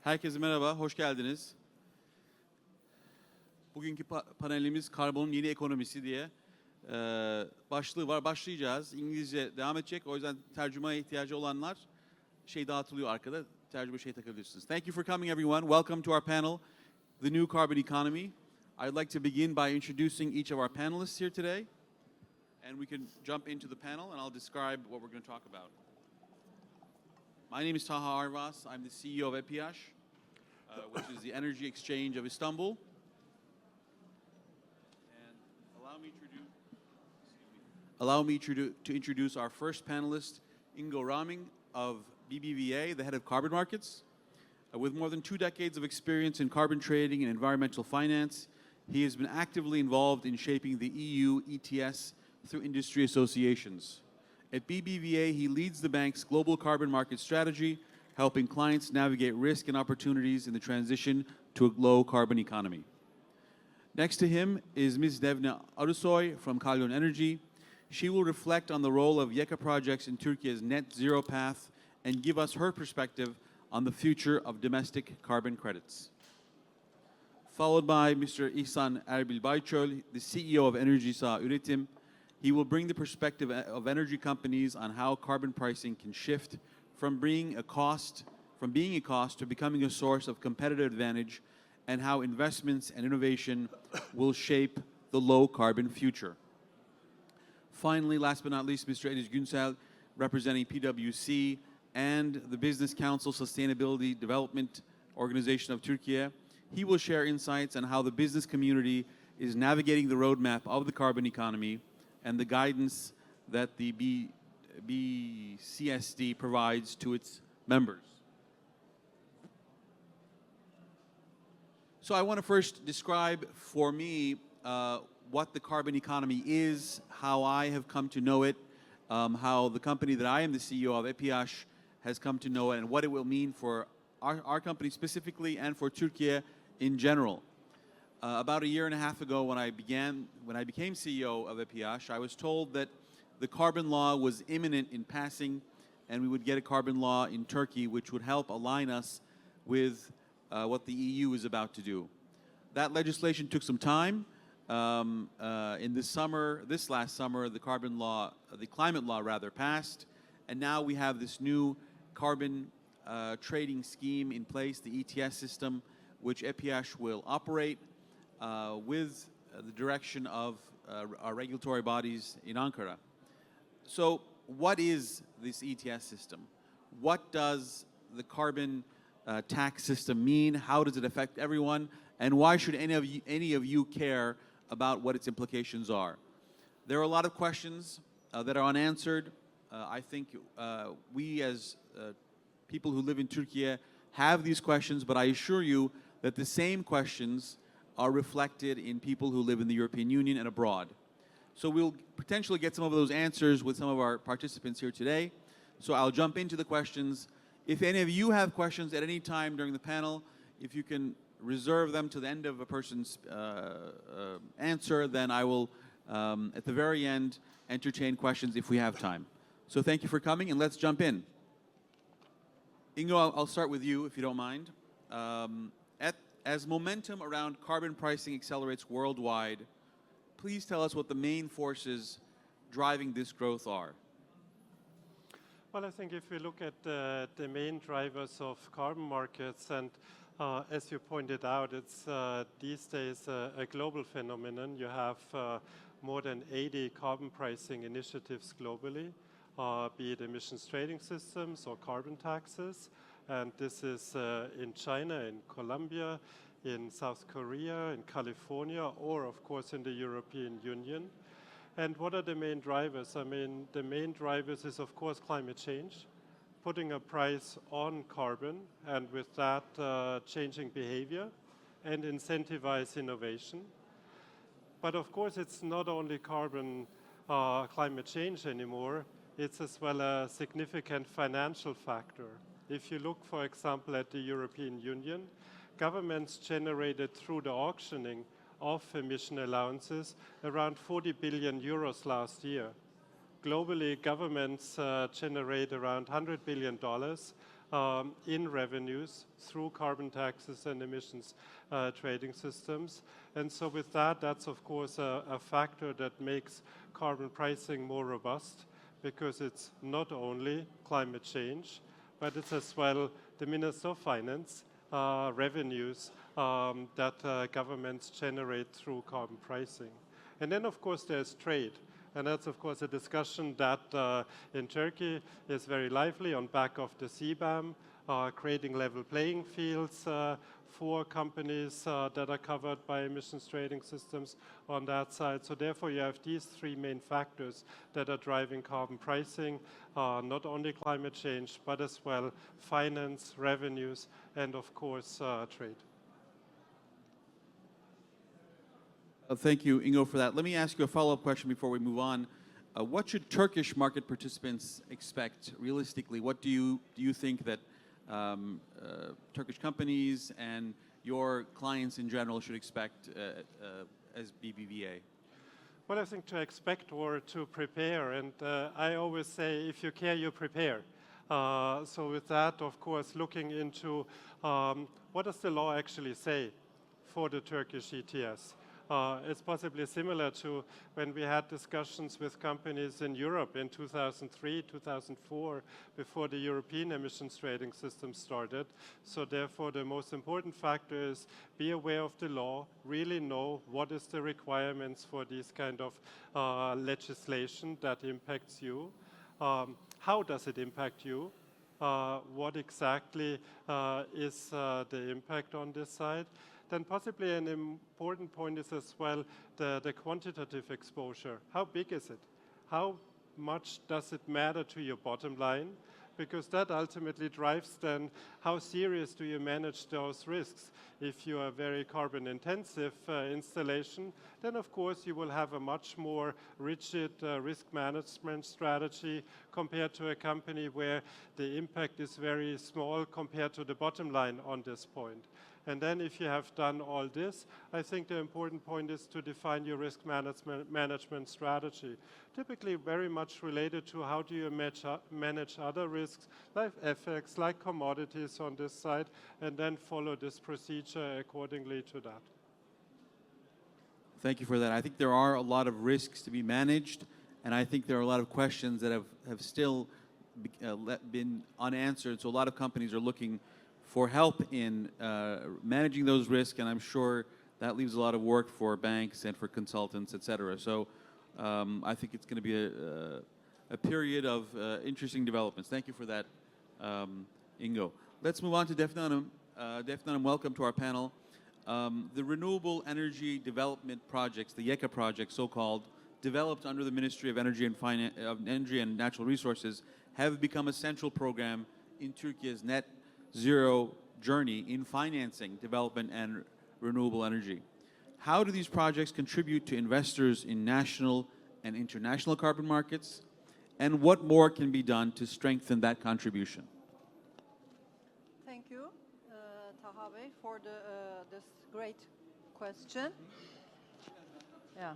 Herkese merhaba, hoş geldiniz. Bugünkü panelimiz Karbonun Yeni Ekonomisi diye başlığı var. Başlayacağız. İngilizce devam edecek. O yüzden tercümeye ihtiyacı olanlar dağıtılıyor arkada. Tercüme takabilirsiniz. Thank you for coming everyone. Welcome to our panel, The New Carbon Economy. I'd like to begin by introducing each of our panelists here today. And we can jump into the panel and I'll describe what we're going to talk about. My name is Taha Arvas. I'm the CEO of EPİAŞ, which is the Energy Exchange of Istanbul. And allow me to introduce our first panelist, Ingo Raming of BBVA, the head of carbon markets. With more than 2 decades of experience in carbon trading and environmental finance, he has been actively involved in shaping the EU ETS through industry associations. At BBVA, he leads the bank's global carbon market strategy, helping clients navigate risk and opportunities in the transition to a low-carbon economy. Next to him is Ms. Devne Arısoy from Karbonun Energy. She will reflect on the role of YEKA projects in Turkey's net zero path and give us her perspective on the future of domestic carbon credits. Followed by Mr. İhsan Erbil Bayçöl, the CEO of Enerjisa Üretim. He will bring the perspective of energy companies on how carbon pricing can shift from being a cost to becoming a source of competitive advantage, and how investments and innovation will shape the low carbon future. Finally, last but not least, Mr. Ediz Günsel, representing PwC and the Business Council Sustainability Development Organization of Turkey. He will share insights on how the business community is navigating the roadmap of the carbon economy and the guidance that the BCSD provides to its members. So I want to first describe for me what the carbon economy is, how I have come to know it, how the company that I am the CEO of, EPİAŞ, has come to know it, and what it will mean for our company specifically and for Turkey in general. About a year and a half ago, when I became CEO of EPİAŞ, I was told that the carbon law was imminent in passing, and we would get a carbon law in Turkey which would help align us with what the EU is about to do. That legislation took some time. In this last summer, the climate law rather passed, and now we have this new carbon trading scheme in place, the ETS system, which EPİAŞ will operate with the direction of our regulatory bodies in Ankara. So what is this ETS system? What does the carbon tax system mean? How does it affect everyone? And why should any of you care about what its implications are? There are a lot of questions that are unanswered. I think we as people who live in Turkey have these questions, but I assure you that the same questions are reflected in people who live in the European Union and abroad. So we'll potentially get some of those answers with some of our participants here today. So I'll jump into the questions. If any of you have questions at any time during the panel, if you can reserve them to the end of a person's answer, then I will, at the very end, entertain questions if we have time. So thank you for coming, and let's jump in. Ingo, I'll start with you, if you don't mind. As momentum around carbon pricing accelerates worldwide, please tell us what the main forces driving this growth are. Well, I think if we look at the main drivers of carbon markets, and as you pointed out, it's these days a global phenomenon. You have more than 80 carbon pricing initiatives globally, be it emissions trading systems or carbon taxes. And this is in China, in Colombia, in South Korea, in California, or of course in the European Union. And what are the main drivers? I mean, the main drivers is of course climate change, putting a price on carbon, and with that changing behavior and incentivize innovation. But of course it's not only climate change anymore, it's as well a significant financial factor. If you look, for example, at the European Union, governments generated through the auctioning of emission allowances around 40 billion euros last year. Globally, governments generate around $100 billion in revenues through carbon taxes and emissions trading systems. And so with that, that's of course a factor that makes carbon pricing more robust, because it's not only climate change, but it's as well the Minister of Finance revenues that governments generate through carbon pricing. And then, of course, there's trade. And that's, of course, a discussion that in Turkey is very lively on back of the CBAM, creating level playing fields for companies that are covered by emissions trading systems on that side. So therefore, you have these three main factors that are driving carbon pricing, not only climate change, but as well finance, revenues, and of course, trade. Thank you, Ingo, for that. Let me ask you a follow-up question before we move on. What should Turkish market participants expect realistically? What do you think that Turkish companies and your clients in general should expect as BBVA? Well, I think to expect or to prepare, and I always say, if you care, you prepare. So with that, of course, looking into what does the law actually say for the Turkish ETS? It's possibly similar to when we had discussions with companies in Europe in 2003, 2004, before the European emissions trading system started. So therefore, the most important factor is be aware of the law, really know what is the requirements for this kind of legislation that impacts you. How does it impact you? What exactly is the impact on this side? Then possibly an important point is as well the quantitative exposure. How big is it? How much does it matter to your bottom line? Because that ultimately drives then how serious do you manage those risks. If you are a very carbon intensive installation, then of course you will have a much more rigid risk management strategy compared to a company where the impact is very small compared to the bottom line on this point. And then if you have done all this, I think the important point is to define your risk management strategy. Typically very much related to how do you manage other risks, like FX, like commodities on this side, and then follow this procedure accordingly to that. Thank you for that. I think there are a lot of risks to be managed, and I think there are a lot of questions that have still been unanswered. So a lot of companies are looking for help in managing those risks, and I'm sure that leaves a lot of work for banks and for consultants, et cetera. So I think it's going to be a period of interesting developments. Thank you for that, Ingo. Let's move on to Defne Hanım. Defne Hanım, welcome to our panel. The Renewable Energy Development Projects, the YEKA project, so-called, developed under the Ministry of Energy and Natural Resources, have become a central program in Turkey's net zero journey in financing development and renewable energy. How do these projects contribute to investors in national and international carbon markets? And what more can be done to strengthen that contribution? Thank you, Taha Bey, for this great question. Yeah,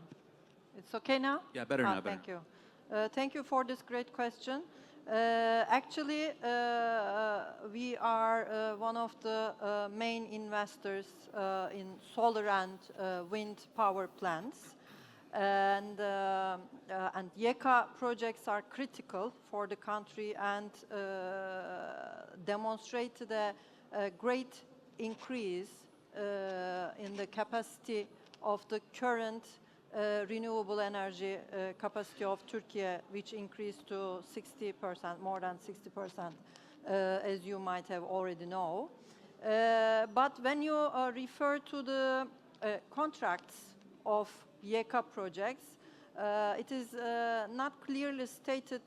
it's okay now? Yeah, better now. Better. Thank you. Thank you for this great question. Actually, we are one of the main investors in solar and wind power plants. And YEKA projects are critical for the country and demonstrated a great increase in the capacity of the current renewable energy capacity of Turkey, which increased to 60%, more than 60%, as you might have already know. But when you refer to the contracts of YEKA projects, it is not clearly stated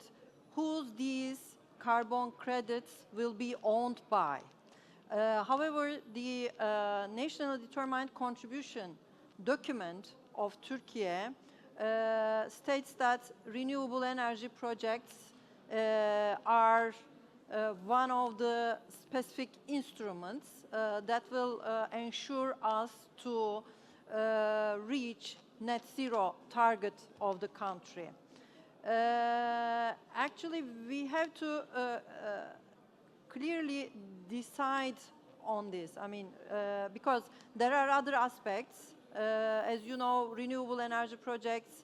who these carbon credits will be owned by. However, the national determined contribution document of Turkey states that renewable energy projects are one of the specific instruments that will ensure us to reach net zero target of the country. Actually, we have to clearly decide on this. I mean, because there are other aspects. As you know, renewable energy projects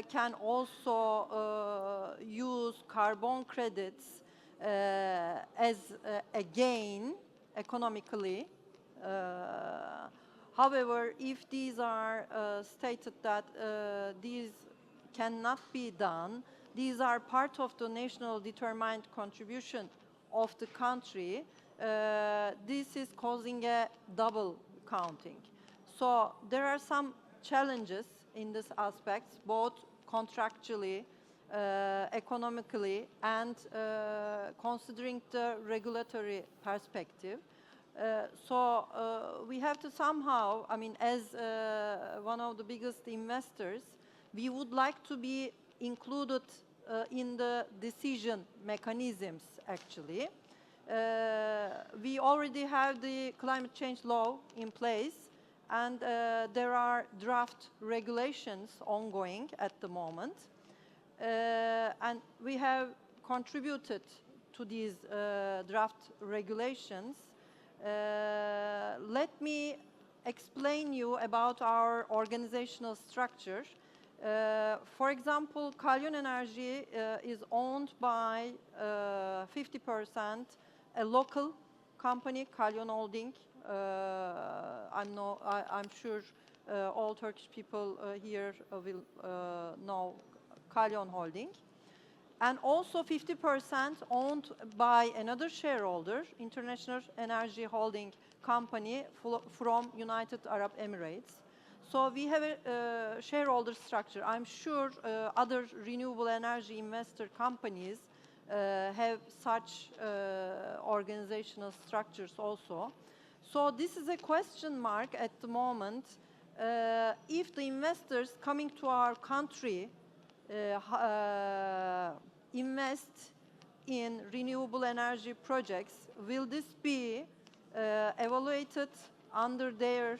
can also use carbon credits as a gain economically. However, if these are stated that these cannot be done, these are part of the national determined contribution of the country, this is causing a double counting. So there are some challenges in this aspect, both contractually, economically, and considering the regulatory perspective. We have to somehow, I mean, as one of the biggest investors, we would like to be included in the decision mechanisms, actually. We already have the climate change law in place, and there are draft regulations ongoing at the moment. And we have contributed to these draft regulations. Let me explain you about our organizational structure. For example, Kalyon Energy is owned by 50% a local company, Kalyon Holding. I'm sure all Turkish people here will know Kalyon Holding. And also 50% owned by another shareholder, International Energy Holding Company from United Arab Emirates. So we have a shareholder structure. I'm sure other renewable energy investor companies have such organizational structures also. So this is a question mark at the moment. If the investors coming to our country invest in renewable energy projects, will this be evaluated under their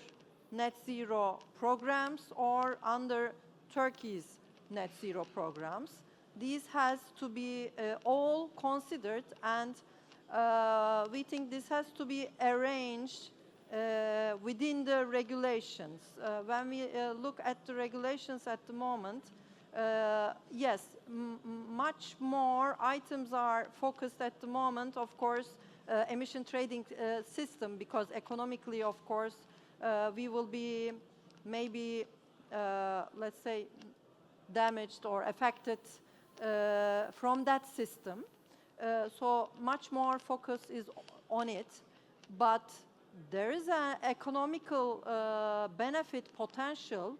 net zero programs or under Turkey's net zero programs? These has to be all considered, and we think this has to be arranged within the regulations. When we look at the regulations at the moment, yes, much more items are focused at the moment, of course, emission trading system, because economically, of course, we will be maybe, let's say, damaged or affected from that system. So much more focus is on it, but there is an economical benefit potential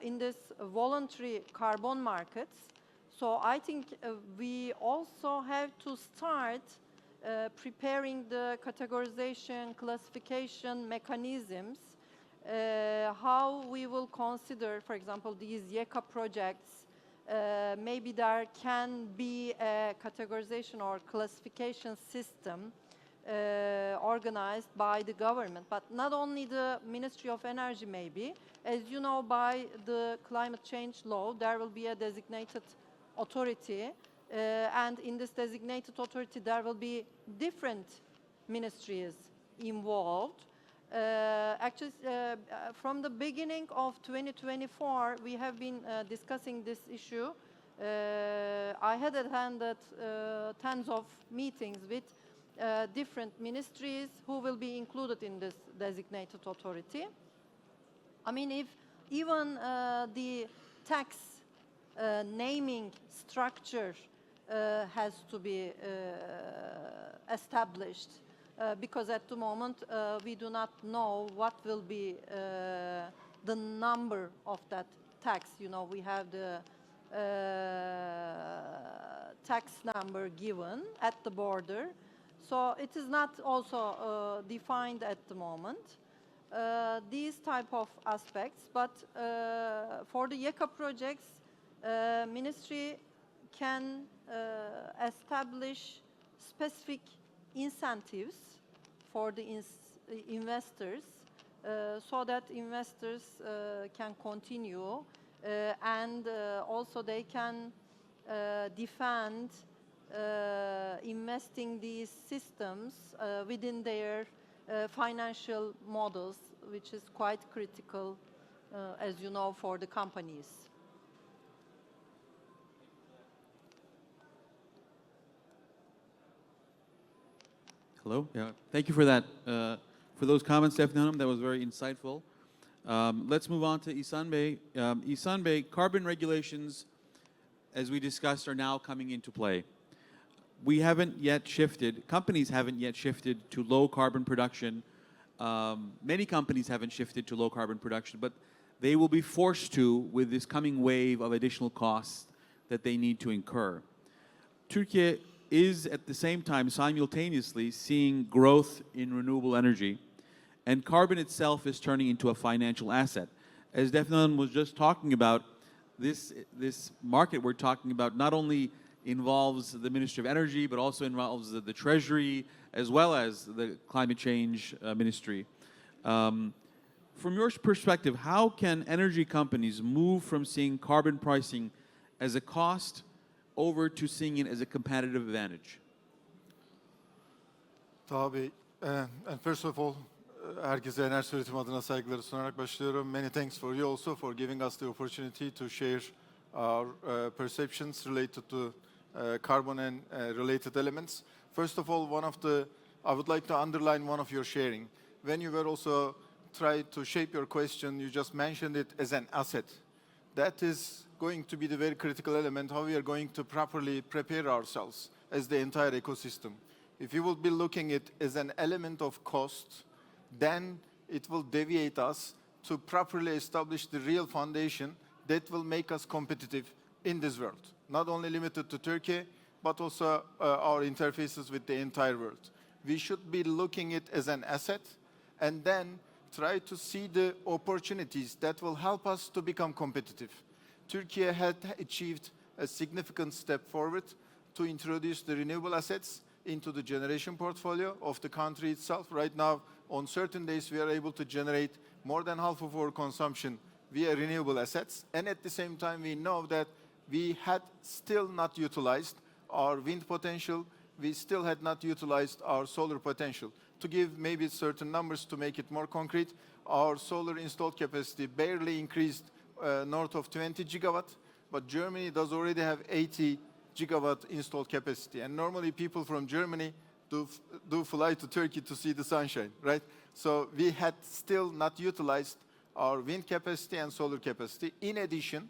in this voluntary carbon markets. So I think we also have to start preparing the categorization, classification mechanisms, how we will consider, for example, these YECA projects. Maybe there can be a categorization or classification system organized by the government, but not only the Ministry of Energy maybe. As you know, by the climate change law, there will be a designated authority, and in this designated authority, there will be different ministries involved. Actually, from the beginning of 2024, we have been discussing this issue. I had attended tens of meetings with different ministries who will be included in this designated authority. I mean, if even the tax naming structure has to be established, because at the moment we do not know what will be the number of that tax. You know, we have the tax number given at the border, so it is not also defined at the moment. These type of aspects, but for the YECA projects, ministry can establish specific incentives for the investors, so that investors can continue, and also they can defend investing these systems within their financial models, which is quite critical, as you know, for the companies. Hello. Yeah. Thank you for that. For those comments, Defne Hanım. That was very insightful. Let's move on to İhsan Bey. İhsan Bey, carbon regulations, as we discussed, are now coming into play. We haven't yet shifted, companies haven't yet shifted to low carbon production. Many companies haven't shifted to low carbon production, but they will be forced to with this coming wave of additional costs that they need to incur. Turkey is at the same time simultaneously seeing growth in renewable energy, and carbon itself is turning into a financial asset. As Defne Hanım was just talking about, this market we're talking about not only involves the Ministry of Energy, but also involves the Treasury, as well as the Climate Change Ministry. From your perspective, how can energy companies move from seeing carbon pricing as a cost over to seeing it as a competitive advantage? Tabii. And first of all, herkese enerji üretim adına saygıları sunarak başlıyorum. Many thanks for you also for giving us the opportunity to share our perceptions related to carbon and related elements. First of all, I would like to underline one of your sharing. When you were also trying to shape your question, you just mentioned it as an asset. That is going to be the very critical element, how we are going to properly prepare ourselves as the entire ecosystem. If you will be looking at it as an element of cost, then it will deviate us to properly establish the real foundation that will make us competitive in this world. Not only limited to Turkey, but also our interfaces with the entire world. We should be looking at it as an asset and then try to see the opportunities that will help us to become competitive. Turkey had achieved a significant step forward to introduce the renewable assets into the generation portfolio of the country itself. Right now, on certain days, we are able to generate more than half of our consumption via renewable assets. And at the same time, we know that we had still not utilized our wind potential. We still had not utilized our solar potential. To give maybe certain numbers to make it more concrete, our solar installed capacity barely increased north of 20 gigawatt, but Germany does already have 80 gigawatt installed capacity. And normally people from Germany do fly to Turkey to see the sunshine, right? So we had still not utilized our wind capacity and solar capacity. In addition,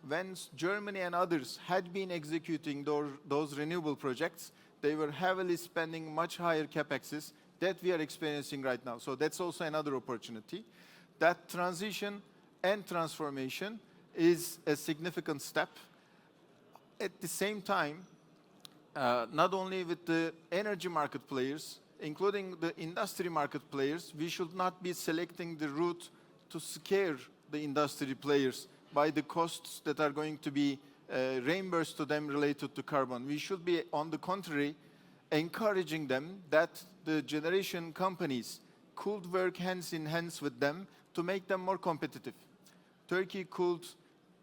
when Germany and others had been executing those renewable projects, they were heavily spending much higher capexes that we are experiencing right now. So that's also another opportunity. That transition and transformation is a significant step. At the same time, not only with the energy market players, including the industry market players, we should not be selecting the route to scare the industry players by the costs that are going to be reimbursed to them related to carbon. We should be, on the contrary, encouraging them that the generation companies could work hands in hands with them to make them more competitive. Turkey could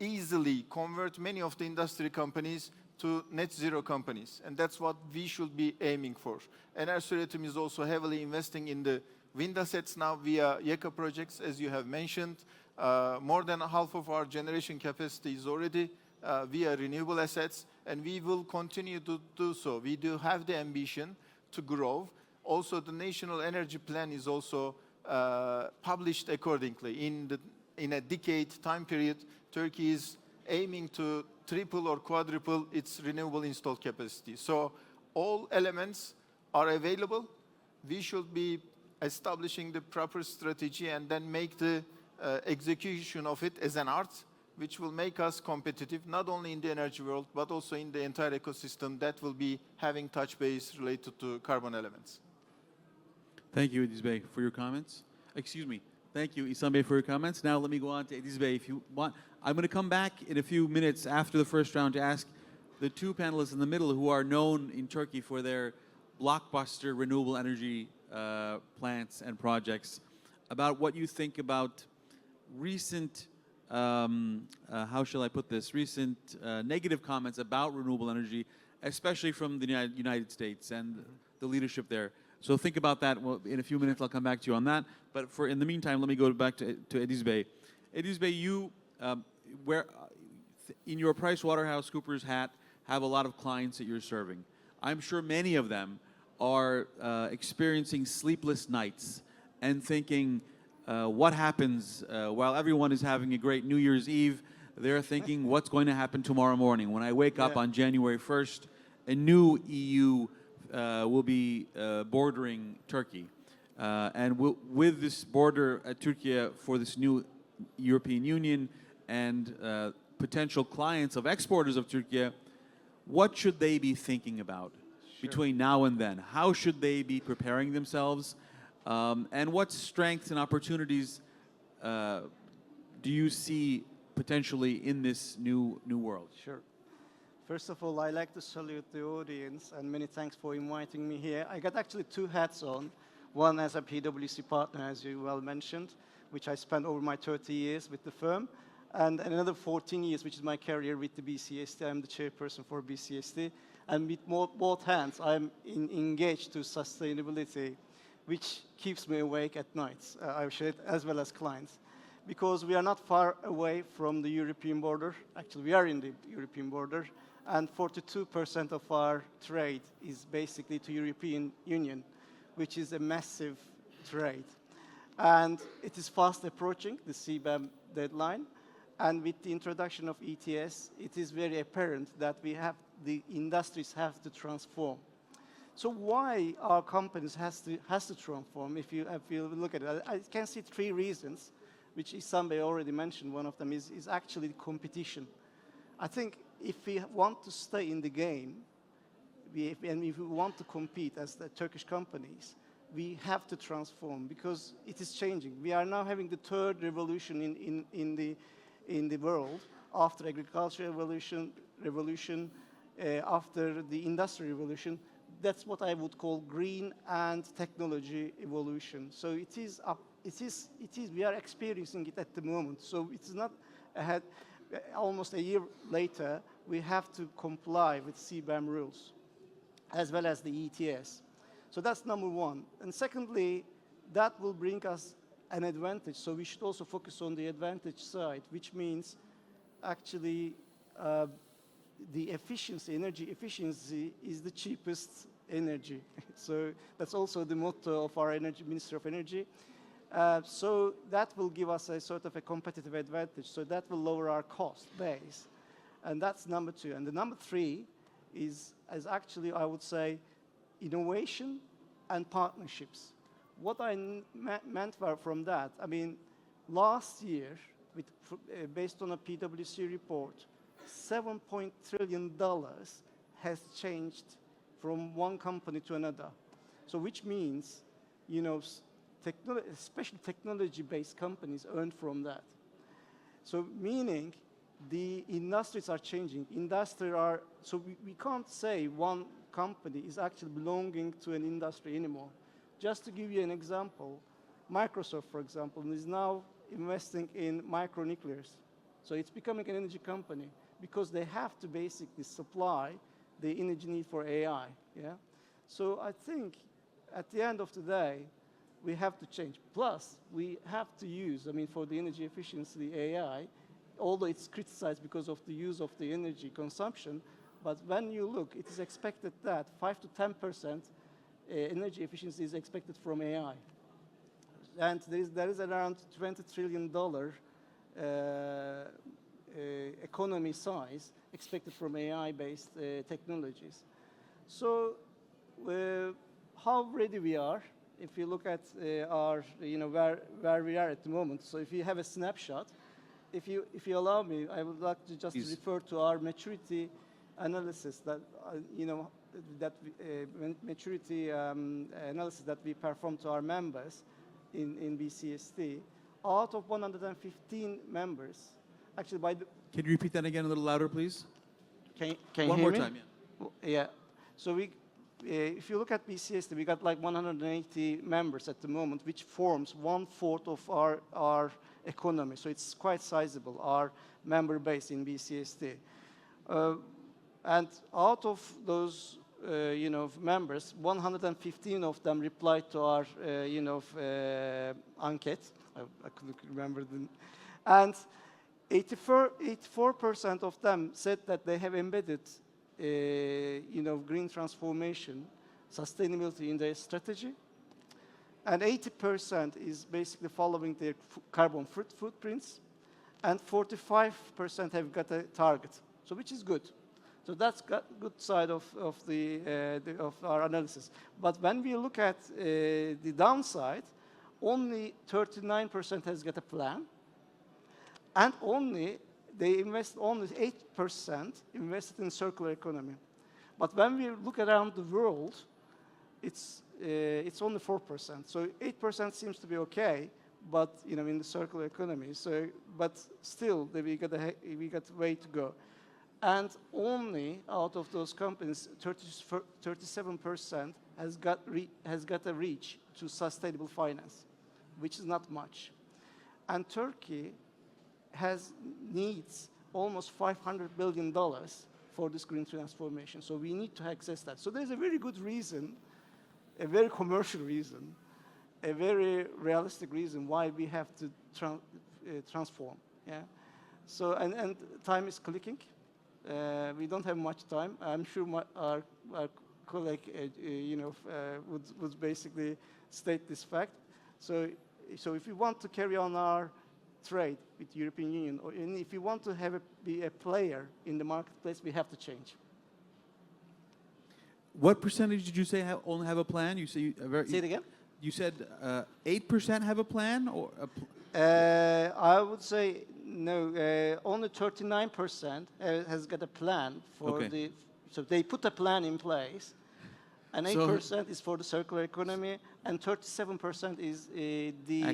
easily convert many of the industry companies to net zero companies, and that's what we should be aiming for. Enerji Üretim is also heavily investing in the wind assets now via YEKA projects, as you have mentioned. More than half of our generation capacity is already via renewable assets, and we will continue to do so. We do have the ambition to grow. Also, the National Energy Plan is also published accordingly. In a decade time period, Turkey is aiming to triple or quadruple its renewable installed capacity. So all elements are available. We should be establishing the proper strategy and then make the execution of it as an art, which will make us competitive, not only in the energy world, but also in the entire ecosystem that will be having touch base related to carbon elements. Thank you, Ediz Bey, for your comments. Excuse me. Thank you, İhsan Bey, for your comments. Now let me go on to Ediz Bey. If you want, I'm going to come back in a few minutes after the first round to ask the two panelists in the middle who are known in Turkey for their blockbuster renewable energy plants and projects about what you think about recent, how shall I put this, recent negative comments about renewable energy especially from the United States and the leadership there. So think about that. Well, in a few minutes, I'll come back to you on that. But in the meantime, let me go back to Ediz Bey. Ediz Bey, you, in your PricewaterhouseCoopers hat, have a lot of clients that you're serving. I'm sure many of them are experiencing sleepless nights and thinking, what happens while everyone is having a great New Year's Eve? They're thinking, what's going to happen tomorrow morning? When I wake up on January 1st, a new EU will be bordering Turkey. And with this border at Turkey for this new European Union and potential clients of exporters of Turkey, what should they be thinking about between now and then? How should they be preparing themselves? And what strengths and opportunities do you see potentially in this new world? Sure. First of all, I'd like to salute the audience and many thanks for inviting me here. I got actually two hats on. One as a PwC partner, as you well mentioned, which I spent over my 30 years with the firm, and another 14 years, which is my career with the BCST. I'm the chairperson for BCST. And with both hands, I'm engaged to sustainability, which keeps me awake at nights, I should, as well as clients. Because we are not far away from the European border. Actually, we are in the European border. And 42% of our trade is basically to European Union, which is a massive trade. And it is fast approaching the CBAM deadline. And with the introduction of ETS, it is very apparent that the industries have to transform. So why our companies has to transform? If you look at it, I can see three reasons, which Ihsan already mentioned. One of them is actually competition. I think if we want to stay in the game, and if we want to compete as the Turkish companies, we have to transform because it is changing. We are now having the third revolution in the world after agricultural revolution, after the industrial revolution. That's what I would call green and technology evolution. So we are experiencing it at the moment. So it's not ahead. Almost a year later, we have to comply with CBAM rules, as well as the ETS. So that's number one. And secondly, that will bring us an advantage. So we should also focus on the advantage side, which means actually the efficiency, energy efficiency is the cheapest energy. So that's also the motto of our Ministry of Energy. So that will give us a sort of a competitive advantage. So that will lower our cost base. And that's number two. And the number three is actually, I would say, innovation and partnerships. What I meant from that, I mean, last year, based on a PwC report, $7 trillion has changed from one company to another. So which means, you know, especially technology-based companies earn from that. So meaning the industries are changing. So we can't say one company is actually belonging to an industry anymore. Just to give you an example, Microsoft, for example, is now investing in micronuclears. So it's becoming an energy company because they have to basically supply the energy need for AI. Yeah? So I think at the end of the day, we have to change. Plus, we have to use, I mean, for the energy efficiency, AI, although it's criticized because of the use of the energy consumption, but when you look, it is expected that 5 to 10% energy efficiency is expected from AI. And there is around $20 trillion economy size expected from AI-based technologies. So how ready we are, if you look at our, where we are at the moment. So if you have a snapshot, if you allow me, I would like to just refer to our maturity analysis maturity analysis that we perform to our members in BCST. Out of 115 members, actually Can you repeat that again a little louder, please? Can you One hear more me? time, yeah. Yeah. So if you look at BCST, we got like 180 members at the moment, which forms 1/4 of our economy. So it's quite sizable, our member base in BCST. And out of those, members, 115 of them replied to our, enquete. I couldn't remember them. And 84% of them said that they have embedded, green transformation, sustainability in their strategy. And 80% is basically following their carbon footprints. And 45% have got a target, so which is good. So that's got good side of our analysis. But when we look at the downside, only 39% has got a plan, and they invest only 8% invested in circular economy. But when we look around the world, it's only 4%. So 8% seems to be okay, but in the circular economy. So, but still, we got a way to go. And only out of those companies, 37% has got a reach to sustainable finance, which is not much. And Turkey needs almost $500 billion for this green transformation. So we need to access that. So there's a very good reason, a very commercial reason, a very realistic reason why we have to transform. Yeah. So and time is clicking. We don't have much time. I'm sure our colleague, would basically state this fact. So if we want to carry on our trade with the European Union, and if we want to be a player in the marketplace, we have to change. What percentage did you say only have a plan? You say Say it again. You said 8% have a plan, or I would say no. Only 39% has got a plan for Okay. So they put a plan in place, and 8% is for the circular economy, and 37% is the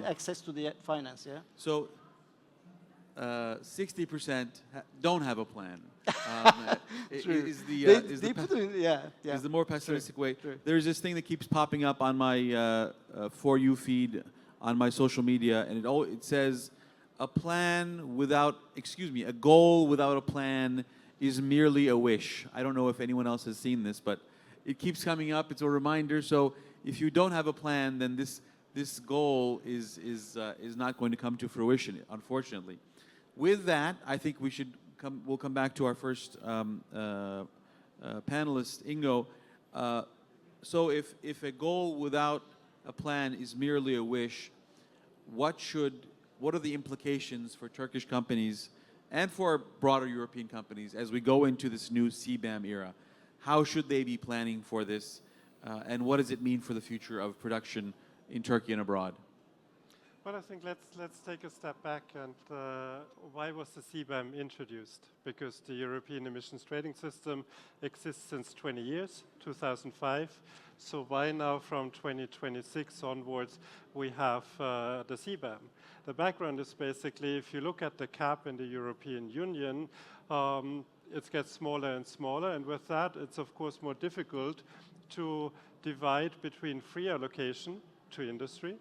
access to the finance. Yeah. So 60% don't have a plan. True. Is the is the more pessimistic way. True. There's this thing that keeps popping up on my For You feed on my social media, and it says a goal without a plan is merely a wish. I don't know if anyone else has seen this, but it keeps coming up. It's a reminder. So if you don't have a plan, then this goal is not going to come to fruition, unfortunately. With that, I think we'll come back to our first panelist, Ingo. So if a goal without a plan is merely a wish, what are the implications for Turkish companies and for broader European companies as we go into this new CBAM era? How should they be planning for this, and what does it mean for the future of production in Turkey and abroad? Well, I think let's take a step back and why was the CBAM introduced? Because the European Emissions Trading System exists since 20 years, 2005. So why now from 2026 onwards we have the CBAM? The background is basically if you look at the cap in the European Union, it gets smaller and smaller, and with that it's of course more difficult to divide between free allocation to industry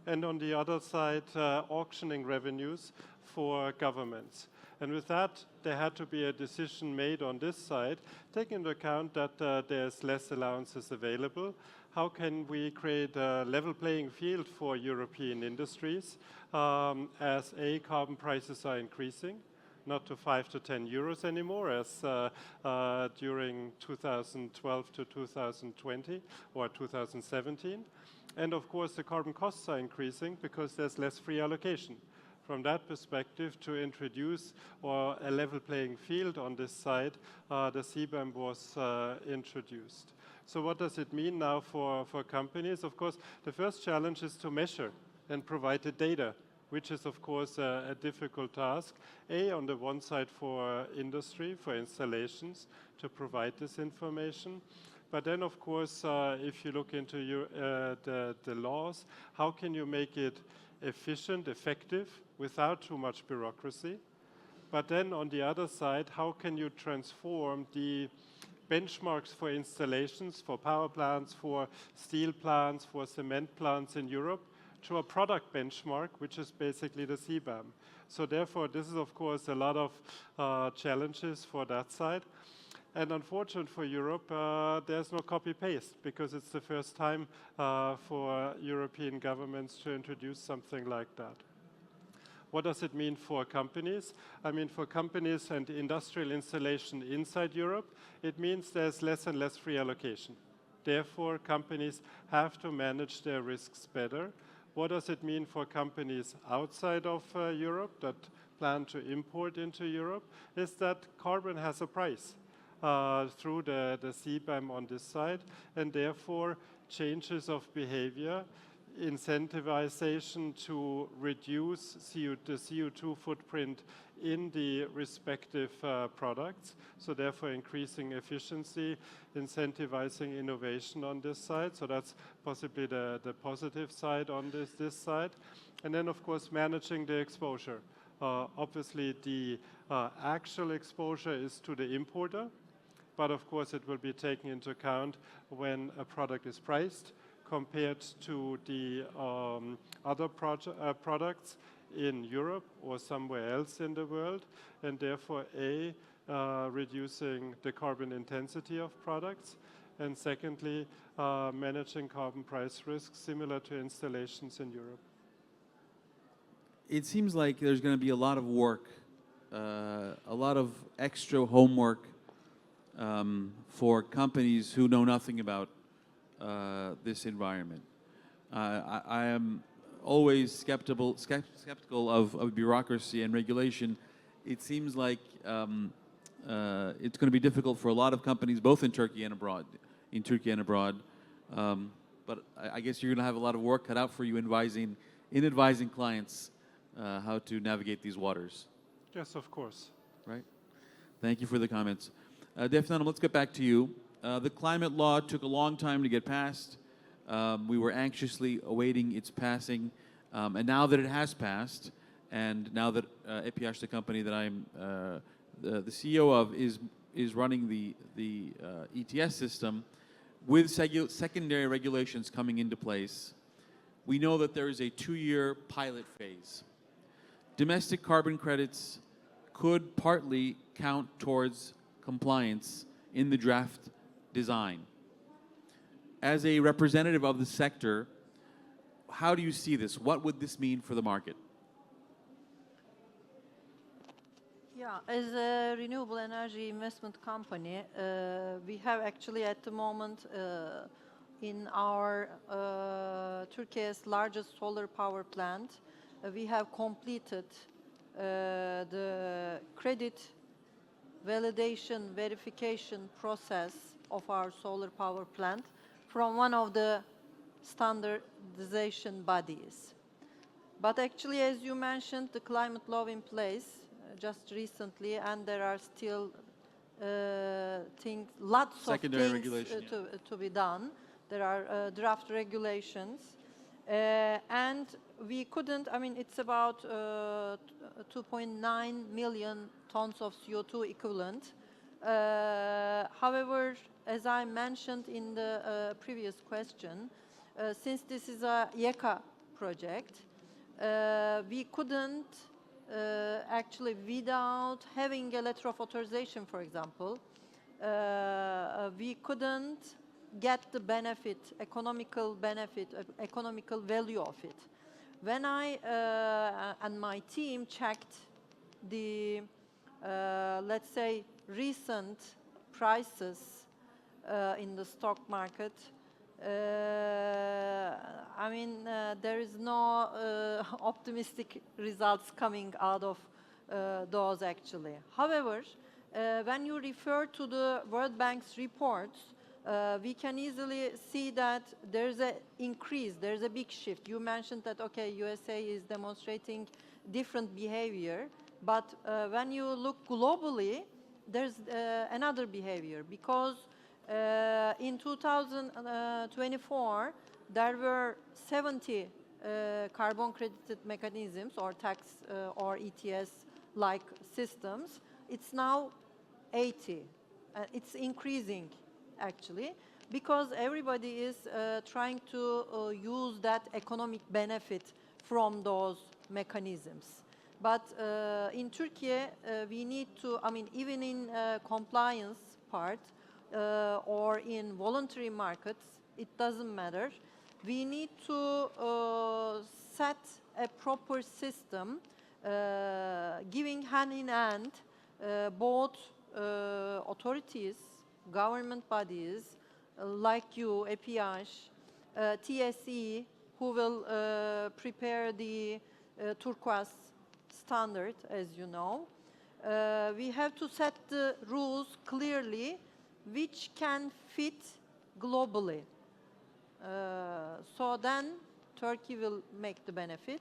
and on the other side, auctioning revenues for governments. And with that, there had to be a decision made on this side, taking into account that there's less allowances available. How can we create a level playing field for European industries as carbon prices are increasing, not to 5 to 10 euros anymore as during 2012 to 2020 or 2017. And of course, the carbon costs are increasing because there's less free allocation. From that perspective, to introduce a level playing field on this side, the CBAM was introduced. So what does it mean now for companies? Of course, the first challenge is to measure and provide the data, which is of course a difficult task. On the one side for industry, for installations, to provide this information. But then, of course, if you look into the laws, how can you make it efficient, effective, without too much bureaucracy? But then, on the other side, how can you transform the benchmarks for installations, for power plants, for steel plants, for cement plants in Europe, to a product benchmark, which is basically the CBAM. So therefore, this is, of course, a lot of challenges for that side. And unfortunate for Europe, there's no copy-paste because it's the first time for European governments to introduce something like that. What does it mean for companies? I mean, for companies and industrial installation inside Europe, it means there's less and less free allocation. Therefore, companies have to manage their risks better. What does it mean for companies outside of Europe that plan to import into Europe? Is that carbon has a price through the CBAM on this side, and therefore changes of behavior, incentivization to reduce the CO2 footprint in the respective products, so therefore increasing efficiency, incentivizing innovation on this side. So that's possibly the positive side on this side. And then, of course, managing the exposure. Obviously, the actual exposure is to the importer, but of course it will be taken into account when a product is priced compared to the other products in Europe or somewhere else in the world, and therefore reducing the carbon intensity of products, and secondly, managing carbon price risks similar to installations in Europe. It seems like there's going to be a lot of work, a lot of extra homework for companies who know nothing about this environment. I am always skeptical of bureaucracy and regulation. It seems like it's going to be difficult for a lot of companies, both in Turkey and abroad. But I guess you're going to have a lot of work cut out for you in advising clients how to navigate these waters. Yes, of course. Right. Thank you for the comments. Defne Hanım, let's get back to you. The climate law took a long time to get passed. We were anxiously awaiting its passing. And now that it has passed, and now that EPH, the company that I'm the CEO of, is running the ETS system, with secondary regulations coming into place, we know that there is a 2-year pilot phase. Domestic carbon credits could partly count towards compliance in the draft design. As a representative of the sector, how do you see this? What would this mean for the market? Yeah, as a renewable energy investment company, we have actually at the moment in our Turkey's largest solar power plant, we have completed the credit validation verification process of our solar power plant from one of the standardization bodies. But actually, as you mentioned, the climate law in place just recently, and there are still lots of things to be done. There are draft regulations, and we couldn't, I mean, it's about 2.9 million tons of CO2 equivalent. However, as I mentioned in the previous question, since this is a YEKA project, we couldn't actually, without having a letter of authorization, for example, we couldn't get the benefit, economical value of it. When I and my team checked the, let's say, recent prices in the stock market, I mean, there is no optimistic results coming out of those actually. However, when you refer to the World Bank's reports, we can easily see that there's an increase, there's a big shift. You mentioned that, okay, USA is demonstrating different behavior, but when you look globally, there's another behavior, because in 2024, there were 70 carbon credited mechanisms or tax or ETS-like systems. It's now 80. It's increasing, actually, because everybody is trying to use that economic benefit from those mechanisms. But in Turkey, we need to, I mean, even in compliance part or in voluntary markets, it doesn't matter. We need to set a proper system giving hand in hand both authorities, government bodies like you, EPH, TSE, who will prepare the turquoise standard, as you know. We have to set the rules clearly which can fit globally. So then Turkey will make the benefit.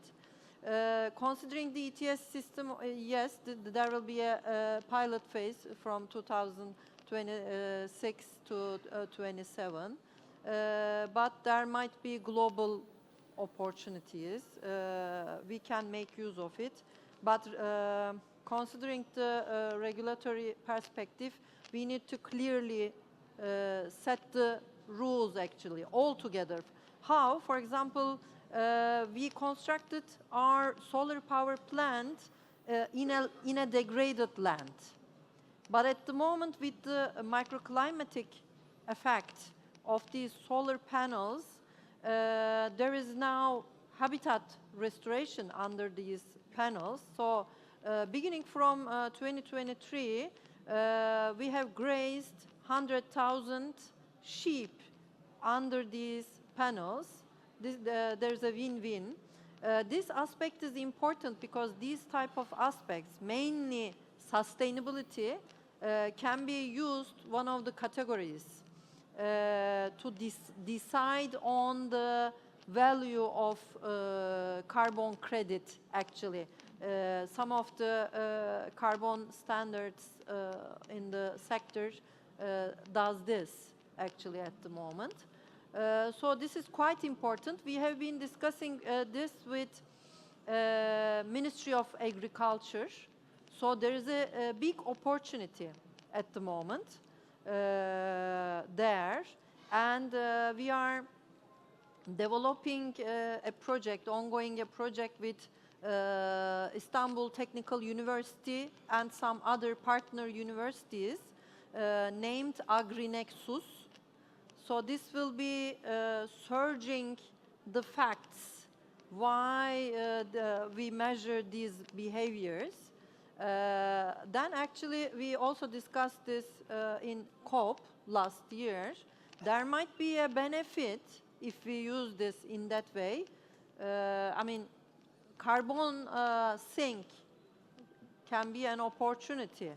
Considering the ETS system, yes, there will be a pilot phase from 2026 to 27. But there might be global opportunities. We can make use of it. But considering the regulatory perspective, we need to clearly set the rules actually all together. How? For example, we constructed our solar power plant in a degraded land. But at the moment, with the microclimatic effect of these solar panels, there is now habitat restoration under these panels. So beginning from 2023, we have grazed 100,000 sheep under these panels. There's a win-win. This aspect is important because these type of aspects, mainly sustainability, can be used one of the categories to decide on the value of carbon credit, actually. Some of the carbon standards in the sector does this, actually, at the moment. So this is quite important. We have been discussing this with Ministry of Agriculture. So there is a big opportunity at the moment there. And we are developing a project, ongoing a project with Istanbul Technical University and some other partner universities named AgriNexus. So this will be surging the facts why we measure these behaviors. Then actually we also discussed this in COP last year. There might be a benefit if we use this in that way. I mean, carbon sink can be an opportunity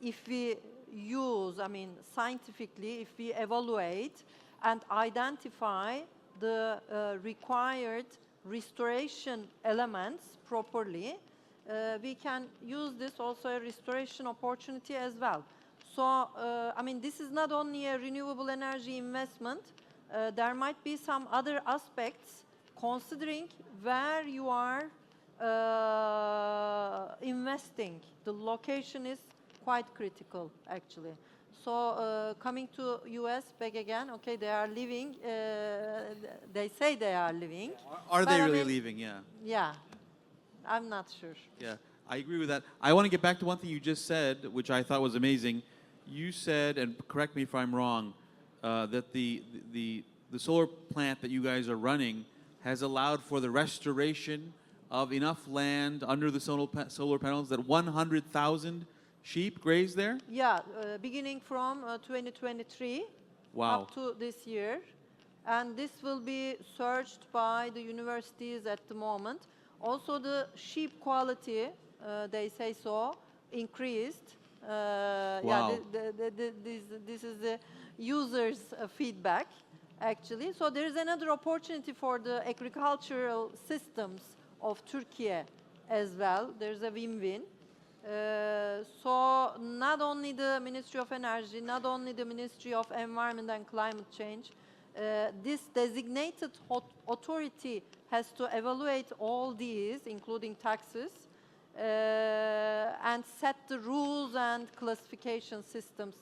if we use, I mean, scientifically, if we evaluate and identify the required restoration elements properly, we can use this also a restoration opportunity as well. So, I mean, this is not only a renewable energy investment, there might be some other aspects considering where you are investing. The location is quite critical, actually. So coming to US back again, okay, they are leaving. They say they are leaving. Are they But I really mean, leaving? Yeah. Yeah, I'm not sure. Yeah, I agree with that. I want to get back to one thing you just said, which I thought was amazing. You said, and correct me if I'm wrong, that the solar plant that you guys are running has allowed for the restoration of enough land under the solar panels that 100,000 sheep graze there? Yeah, beginning from 2023 Wow. up to this year. And this will be searched by the universities at the moment. Also the sheep quality, they say so, increased. Wow. Yeah, this is the users' feedback, actually. So there is another opportunity for the agricultural systems of Turkey as well. There's a win-win. So not only the Ministry of Energy, not only the Ministry of Environment and Climate Change, this designated authority has to evaluate all these, including taxes, and set the rules and classification systems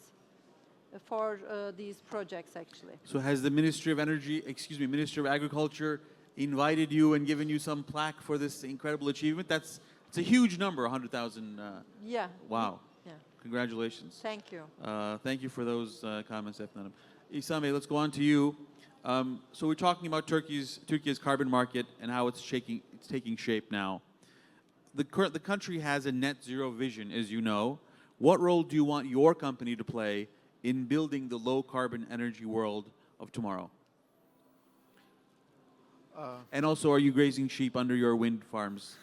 for these projects, actually. So has the Ministry of Ministry of Agriculture invited you and given you some plaque for this incredible achievement? It's a huge number, 100,000. Yeah. Wow. Yeah. Congratulations. Thank you. Thank you for those comments, Efendim Hanım. İhsan Bey, let's go on to you. So we're talking about Turkey's carbon market and how it's taking shape now. The country has a net zero vision, as you know. What role do you want your company to play in building the low carbon energy world of tomorrow? And also, are you grazing sheep under your wind farms?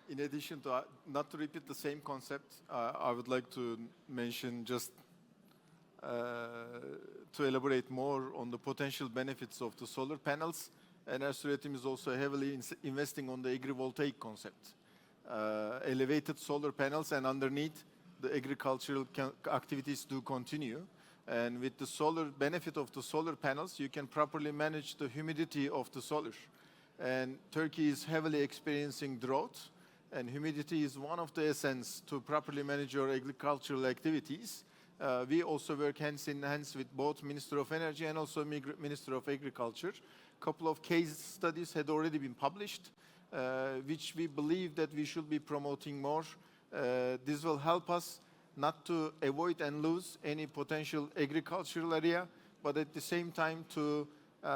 In addition to, not to repeat the same concept, I would like to mention just to elaborate more on the potential benefits of the solar panels. Enerjisa Üretim is also heavily investing on the agrivoltaic concept. Elevated solar panels, and underneath, the agricultural activities do continue. And with the solar benefit of the solar panels, you can properly manage the humidity of the solar. And Turkey is heavily experiencing drought, and humidity is one of the essence to properly manage your agricultural activities. We also work hands in hands with both Minister of Energy and also Minister of Agriculture. A couple of case studies had already been published, which we believe that we should be promoting more. This will help us not to avoid and lose any potential agricultural area, but at the same time to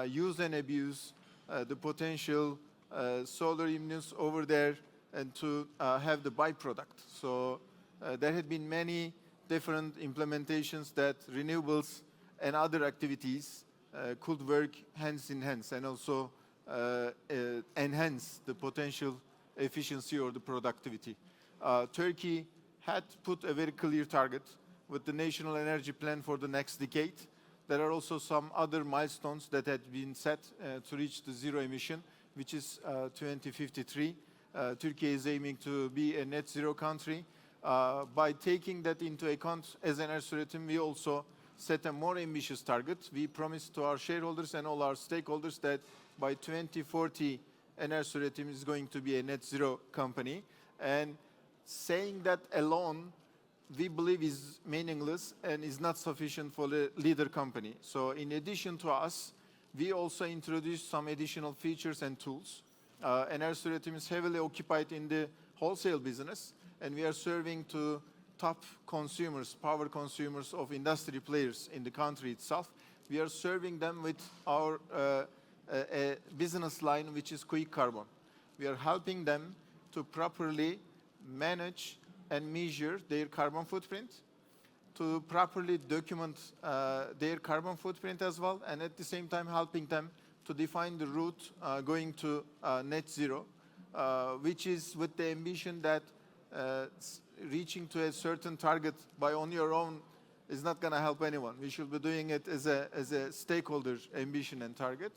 use and abuse the potential solar immunity over there and to have the byproduct. So there had been many different implementations that renewables and other activities could work hands in hands and also enhance the potential efficiency or the productivity. Turkey had put a very clear target with the National Energy Plan for the next decade. There are also some other milestones that had been set to reach the zero emission, which is 2053. Turkey is aiming to be a net zero country. By taking that into account, as Enerjisa Üretim, we also set a more ambitious target. We promised to our shareholders and all our stakeholders that by 2040, Enerjisa Üretim is going to be a net zero company. And saying that alone, we believe is meaningless and is not sufficient for the leader company. So in addition to us, we also introduced some additional features and tools. Enerjisa Üretim is heavily occupied in the wholesale business, and we are serving to top consumers, power consumers of industry players in the country itself. We are serving them with our a business line, which is Quick Carbon. We are helping them to properly manage and measure their carbon footprint, to properly document their carbon footprint as well, and at the same time helping them to define the route going to net zero, which is with the ambition that reaching to a certain target by on your own is not going to help anyone. We should be doing it as a stakeholder ambition and target.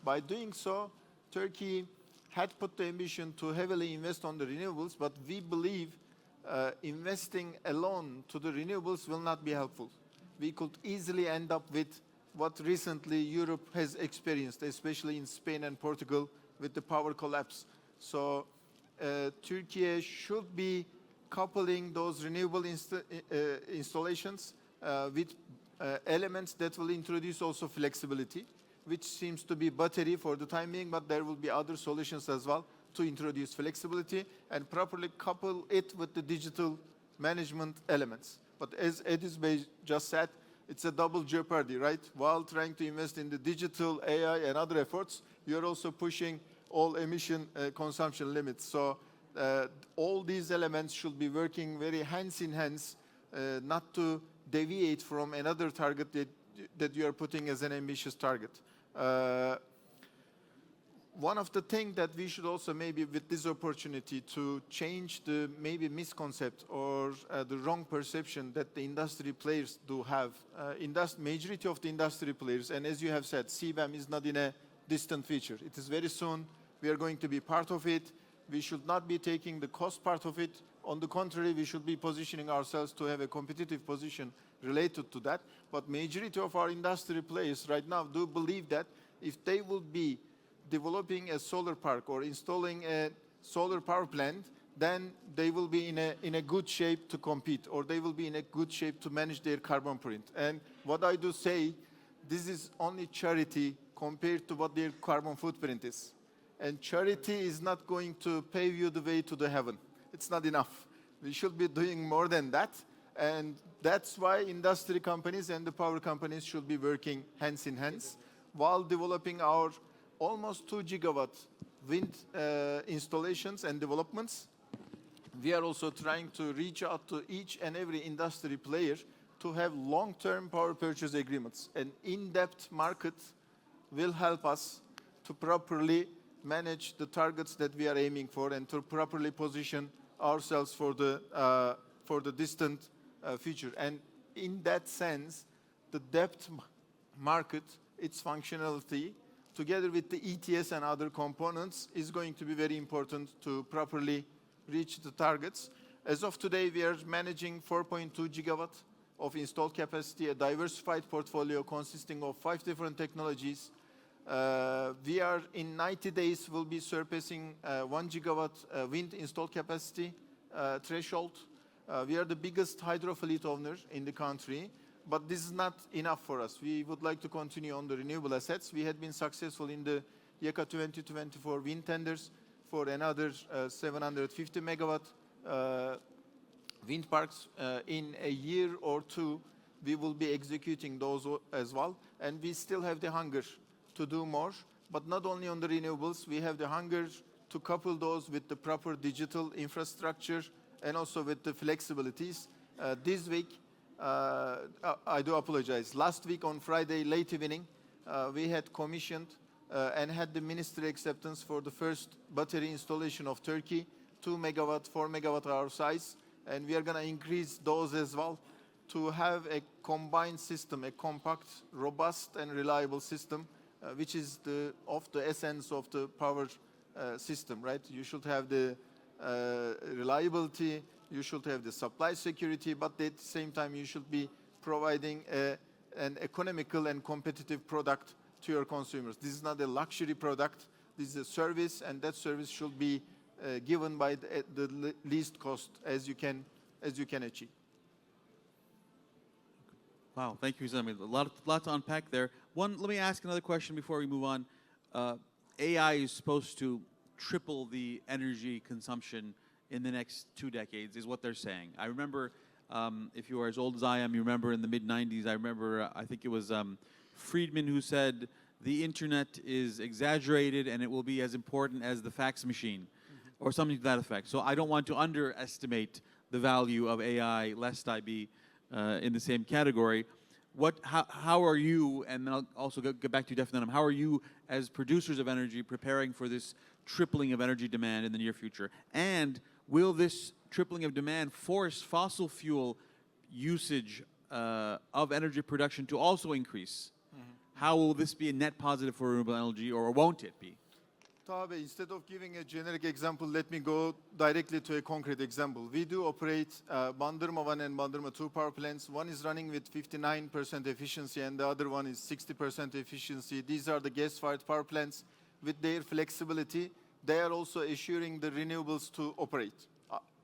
By doing so, Turkey had put the ambition to heavily invest on the renewables, but we believe investing alone to the renewables will not be helpful. We could easily end up with what recently Europe has experienced, especially in Spain and Portugal, with the power collapse. So Turkey should be coupling those renewable installations with elements that will introduce also flexibility, which seems to be battery for the time being, but there will be other solutions as well to introduce flexibility and properly couple it with the digital management elements. But as Edis Bey just said, it's a double jeopardy, right? While trying to invest in the digital, AI, and other efforts, you're also pushing all emission consumption limits. So all these elements should be working very hands in hands, not to deviate from another target that you are putting as an ambitious target. One of the things that we should also maybe with this opportunity to change the maybe misconcept or the wrong perception that the industry players do have. Majority of the industry players, and as you have said, CBAM is not in a distant future. It is very soon. We are going to be part of it. We should not be taking the cost part of it. On the contrary, we should be positioning ourselves to have a competitive position related to that. But majority of our industry players right now do believe that if they will be developing a solar park or installing a solar power plant, then they will be in a good shape to compete, or they will be in a good shape to manage their carbon print. And what I do say, this is only charity compared to what their carbon footprint is. And charity is not going to pave you the way to the heaven. It's not enough. We should be doing more than that. And that's why industry companies and the power companies should be working hands in hands while developing our almost 2 gigawatt wind installations and developments. We are also trying to reach out to each and every industry player to have long-term power purchase agreements. An in-depth market will help us to properly manage the targets that we are aiming for and to properly position ourselves for the distant future. And in that sense, the depth market, its functionality, together with the ETS and other components, is going to be very important to properly reach the targets. As of today, we are managing 4.2 gigawatt of installed capacity, a diversified portfolio consisting of 5 different technologies. We are, in 90 days, will be surpassing 1 gigawatt wind installed capacity threshold. We are the biggest hydro fleet owner in the country, but this is not enough for us. We would like to continue on the renewable assets. We had been successful in the YEKA 2024 wind tenders for another 750 megawatt wind parks. In a year or two, we will be executing those as well. And we still have the hunger to do more, but not only on the renewables, we have the hunger to couple those with the proper digital infrastructure and also with the flexibilities. This week, I do apologize. Last week on Friday, late evening, we had commissioned and had the ministry acceptance for the first battery installation of Turkey, 2 megawatt, 4 megawatt hour size, and we are going to increase those as well to have a combined system, a compact, robust and reliable system, which is the essence of the power system, right? You should have the reliability, you should have the supply security, but at the same time you should be providing an economical and competitive product to your consumers. This is not a luxury product, this is a service, and that service should be given by the least cost as you can achieve. Wow, thank you, Zami. A lot to unpack there. Let me ask another question before we move on. AI is supposed to triple the energy consumption in the next 2 decades, is what they're saying. I remember, if you are as old as I am, you remember in the mid-90s, I remember, I think it was Friedman who said, the internet is exaggerated and it will be as important as the fax machine, or something to that effect. So I don't want to underestimate the value of AI, lest I be in the same category. How are you, and then I'll also get back to you, Defne, how are you as producers of energy preparing for this tripling of energy demand in the near future? And will this tripling of demand force fossil fuel usage of energy production to also increase? How will this be a net positive for renewable energy, or won't it be? Tabe, instead of giving a generic example, let me go directly to a concrete example. We do operate Bandırma 1 and Bandırma 2 power plants. One is running with 59% efficiency and the other one is 60% efficiency. These are the gas-fired power plants. With their flexibility, they are also assuring the renewables to operate.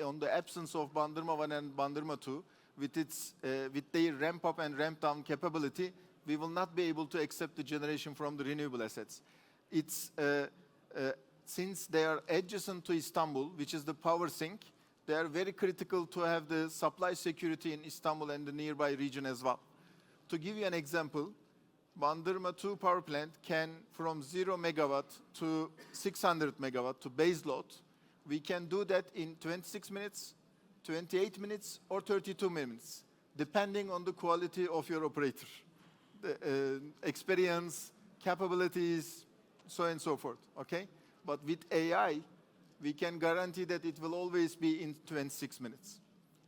On the absence of Bandırma 1 and Bandırma 2, with their ramp-up and ramp-down capability, we will not be able to accept the generation from the renewable assets. Since they are adjacent to Istanbul, which is the power sink, they are very critical to have the supply security in Istanbul and the nearby region as well. To give you an example, Bandırma 2 power plant can, from 0 megawatt to 600 megawatt to base load, we can do that in 26 minutes, 28 minutes, or 32 minutes, depending on the quality of your operator, the experience, capabilities, so on and so forth, okay? But with AI, we can guarantee that it will always be in 26 minutes.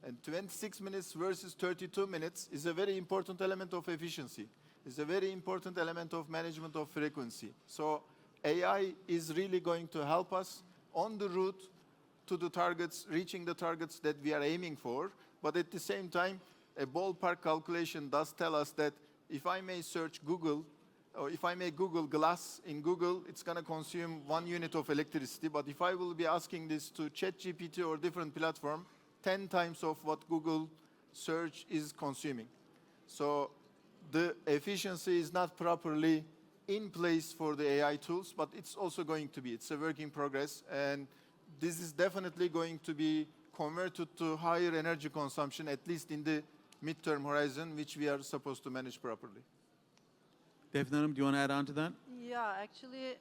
And 26 minutes versus 32 minutes is a very important element of efficiency. It's a very important element of management of frequency. So AI is really going to help us on the route to the targets, reaching the targets that we are aiming for. But at the same time, a ballpark calculation does tell us that if I may search Google, or if I make Google Glass in Google, it's going to consume 1 unit of electricity. But if I will be asking this to ChatGPT or different platform, 10 times of what Google search is consuming. So the efficiency is not properly in place for the AI tools, but it's also going to be. It's a work in progress. And this is definitely going to be converted to higher energy consumption, at least in the midterm horizon, which we are supposed to manage properly. Defne Hanım, do you want to add on to that? Yeah, actually,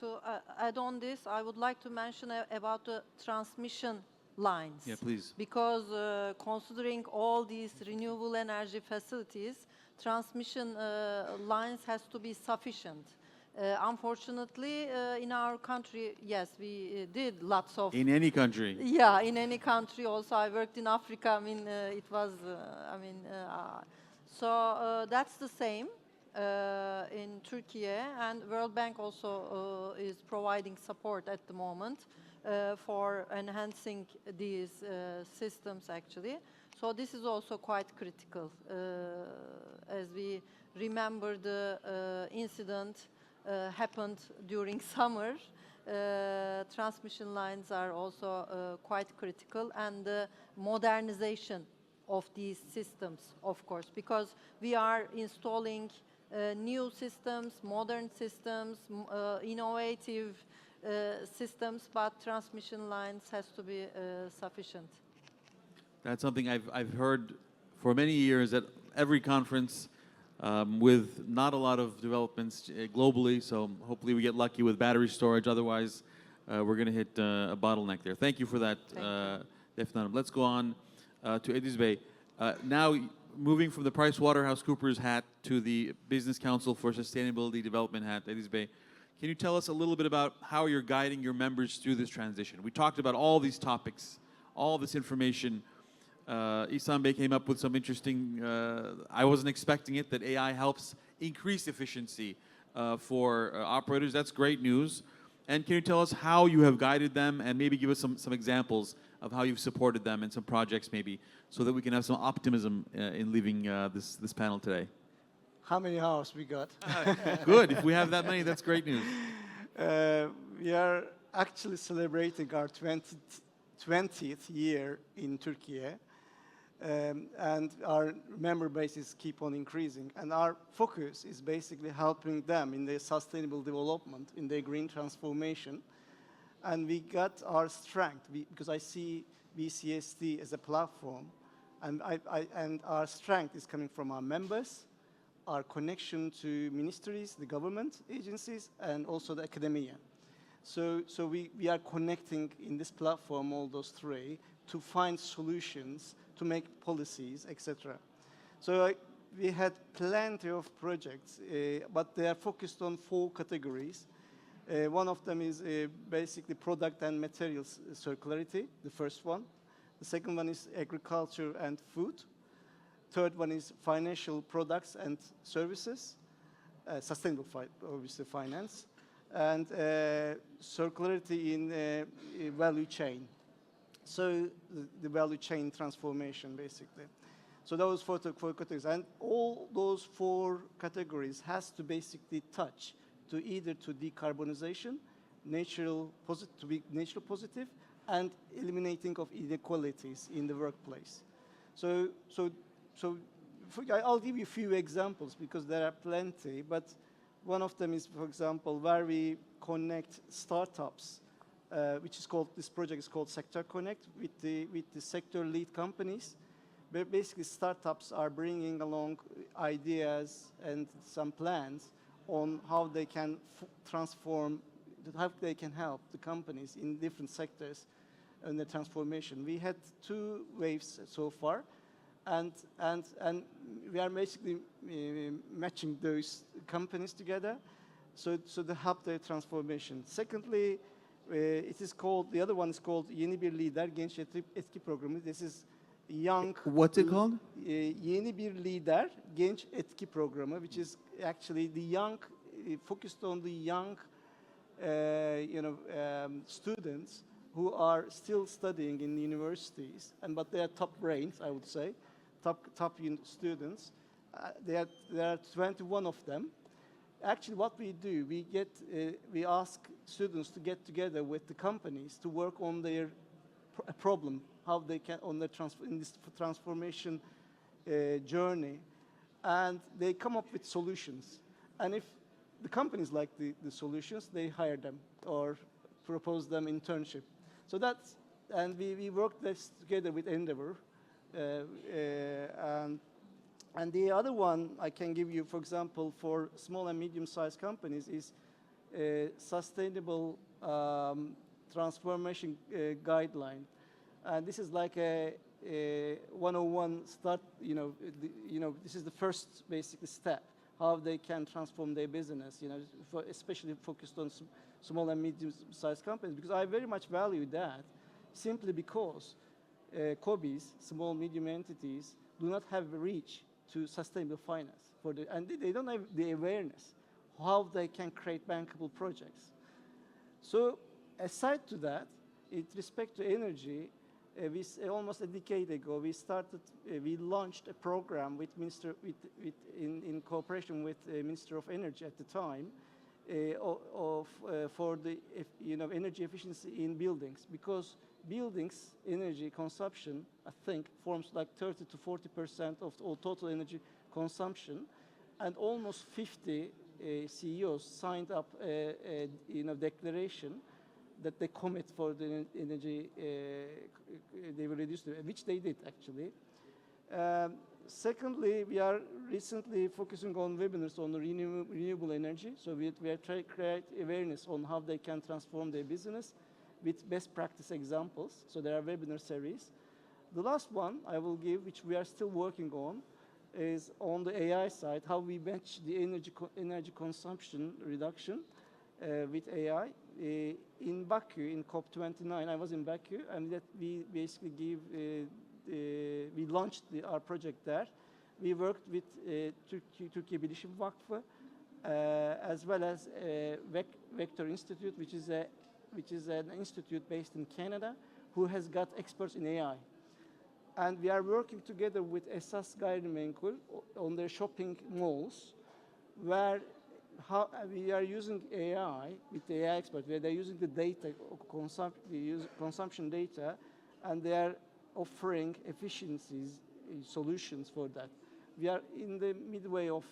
to add on this, I would like to mention about the transmission lines. Yeah, please. Because considering all these renewable energy facilities, transmission lines has to be sufficient. Unfortunately, in our country, yes, we did lots of. In any country. Yeah, in any country. Also, I worked in Africa. I mean, it was. So that's the same in Turkey, and World Bank also is providing support at the moment for enhancing these systems, actually. So this is also quite critical, as we remember the incident happened during summer. Transmission lines are also quite critical, and the modernization of these systems, of course, because we are installing new systems, modern systems, innovative systems, but transmission lines has to be sufficient. That's something I've heard for many years at every conference, with not a lot of developments globally. So hopefully we get lucky with battery storage. Otherwise, we're going to hit a bottleneck there. Thank you for that, Defne Hanım. Let's go on to Ediz Bey. Now, moving from the PricewaterhouseCoopers hat to the Business Council for Sustainability Development hat, Ediz Bey, can you tell us a little bit about how you're guiding your members through this transition? We talked about all these topics, all this information. İhsan Bey came up with some interesting, I wasn't expecting it, that AI helps increase efficiency for operators. That's great news. And can you tell us how you have guided them, and maybe give us some examples of how you've supported them in some projects maybe, so that we can have some optimism in leaving this panel today? How many hours we got? Good. If we have that many, that's great news. We are actually celebrating our 20th year in Turkey, and our member bases keep on increasing. And our focus is basically helping them in their sustainable development, in their green transformation. And we got our strength, because I see BCSD as a platform, and our strength is coming from our members, our connection to ministries, the government agencies, and also the academia. So we are connecting in this platform all those three to find solutions, to make policies, etc. So we had plenty of projects, but they are focused on 4 categories. One of them is basically product and materials circularity, the first one. The second one is agriculture and food. Third one is financial products and services, sustainable, obviously, finance, and circularity in value chain. So the value chain transformation, basically. So those 4 categories, and all those 4 categories has to basically touch to either to decarbonization, to be natural positive, and eliminating of inequalities in the workplace. So I'll give you a few examples, because there are plenty, but one of them is, for example, where we connect startups, this project is called Sector Connect, with the sector lead companies, where basically startups are bringing along ideas and some plans on how they can how they can help the companies in different sectors in the transformation. We had 2 waves so far, and we are basically matching those companies together, so to help their transformation. Secondly, the other one is called Yeni Bir Lider Genç Etki Programı. This is young. What's it called? Yeni Bir Lider Genç Etki Programı, which is actually the young, focused on the young, students who are still studying in the universities, but they are top brains, I would say, top students. There are 21 of them. Actually, what we do, we ask students to get together with the companies to work on their problem, how they can in this transformation journey, and they come up with solutions. And if the companies like the solutions, they hire them or propose them internship. So that's and we worked this together with Endeavor. And the other one I can give you, for example, for small and medium-sized companies is sustainable transformation guideline. And this is like a 101 start, this is the first basic step, how they can transform their business, especially focused on small and medium-sized companies, because I very much value that, simply because COBIs, small, medium entities, do not have reach to sustainable finance, and they don't have the awareness how they can create bankable projects. So aside to that, with respect to energy, almost a decade ago, we launched a program in cooperation with the Minister of Energy at the time, for the energy efficiency in buildings, because buildings energy consumption, I think, forms like 30 to 40% of all total energy consumption, and almost 50 CEOs signed up a declaration that they commit for the energy they will reduce, which they did actually. Secondly, we are recently focusing on webinars on the renewable energy. So we are trying to create awareness on how they can transform their business with best practice examples. So there are webinar series. The last one I will give, which we are still working on, is on the AI side, how we match the energy consumption reduction with AI. In Baku, in COP29, I was in Baku, and that we basically we launched our project there. We worked with Türkiye Bilişim Vakfı, as well as Vector Institute, which is an institute based in Canada, who has got experts in AI. And we are working together with Esas Gayrimenkul on their shopping malls, where we are using AI with the AI experts, where they're using the data, consumption data, and they are offering efficiencies, solutions for that. We are in the midway of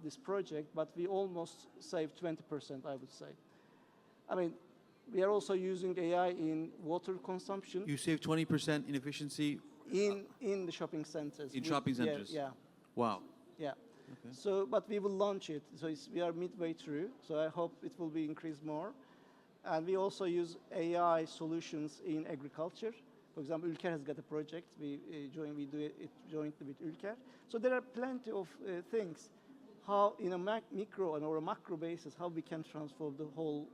this project, but we almost saved 20%, I would say. I mean, we are also using AI in water consumption. You save 20% in efficiency in the shopping centers. in shopping centers? Yeah. Wow. Yeah. Okay. So, but we will launch it. So we are midway through. So I hope it will be increased more. And we also use AI solutions in agriculture. For example, Ülker has got a project. We do it jointly with Ülker. So there are plenty of things. How in a micro or a macro basis, how we can transform the whole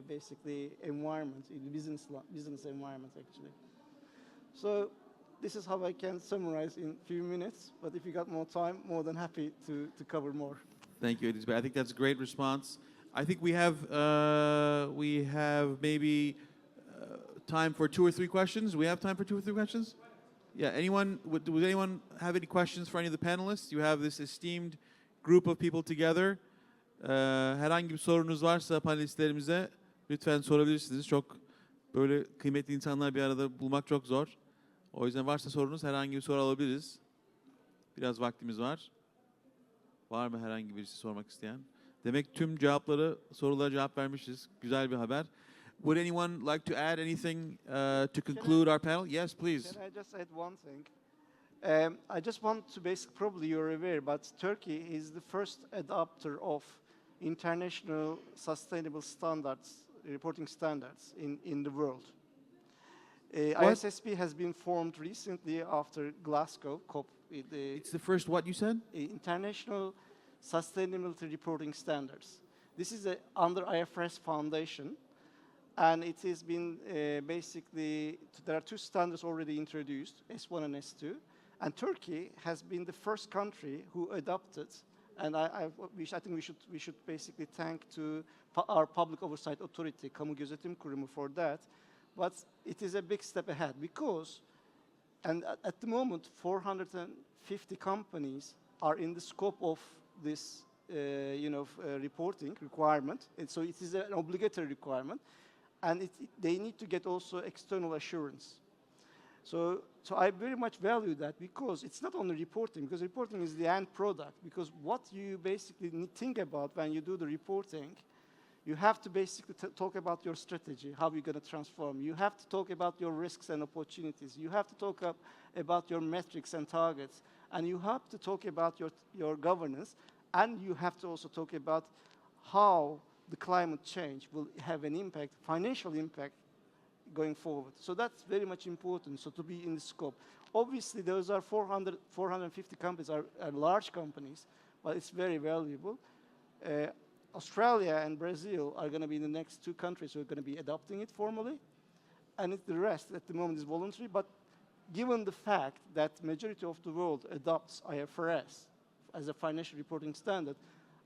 basically environment, in the business environment actually. So this is how I can summarize in a few minutes, but if you got more time, more than happy to cover more. Thank you, Edis Bey. I think that's a great response. I think we have maybe time for 2 or 3 questions. Do we have time for 2 or 3 questions? Yeah, would anyone have any questions for any of the panelists? You have this esteemed group of people together. Herhangi bir sorunuz varsa panelistlerimize lütfen sorabilirsiniz. Çok böyle kıymetli insanlar bir arada bulmak çok zor. O yüzden varsa sorunuz, herhangi bir soru alabiliriz. Biraz vaktimiz var. Var mı herhangi birisi sormak isteyen? Demek tüm sorulara cevap vermişiz. Güzel bir haber. Would anyone like to add anything to conclude our panel? Yes, please. Can I just add one thing? I just want to probably you're aware, but Turkey is the first adopter of international sustainable standards, reporting standards in the world. ISSB has been formed recently after Glasgow COP. It's the first what you said? International Sustainability Reporting Standards. This is under IFRS Foundation, and it has been basically, there are 2 standards already introduced, S1 and S2, and Turkey has been the first country who adopted, and I think we should basically thank to our public oversight authority, Kamu Gözetim Kurumu, for that. But it is a big step ahead because, and at the moment, 450 companies are in the scope of this, reporting requirement. And so it is an obligatory requirement, and they need to get also external assurance. So I very much value that because it's not only reporting, because reporting is the end product. Because what you basically think about when you do the reporting, You have to basically talk about your strategy, how you're going to transform. You have to talk about your risks and opportunities. You have to talk about your metrics and targets. And you have to talk about your governance. And you have to also talk about how the climate change will have an impact, financial impact, going forward. So that's very much important, so to be in the scope. Obviously, those are 450 companies, are large companies, but it's very valuable. Australia and Brazil are going to be the next two countries who are going to be adopting it formally, and the rest at the moment is voluntary. But given the fact that majority of the world adopts IFRS as a financial reporting standard,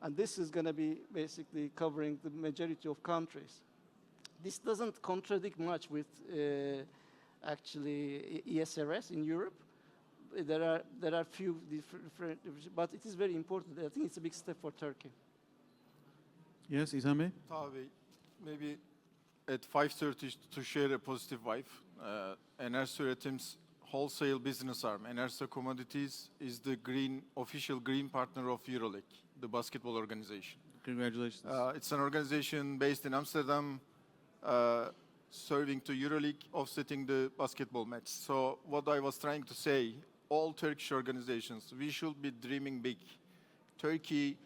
and this is going to be basically covering the majority of countries, this doesn't contradict much with actually ESRS in Europe. There are few different, but it is very important. I think it's a big step for Turkey. Yes, İhsan Bey? Tabii, maybe at 5:30 to share a positive vibe. Enerjisa Üretim's wholesale business arm, Enerjisa Commodities, is the official green partner of EuroLeague, the basketball organization. Congratulations. It's an organization based in Amsterdam, serving to EuroLeague, offsetting the basketball match. So what I was trying to say, all Turkish organizations, we should be dreaming big. Turkey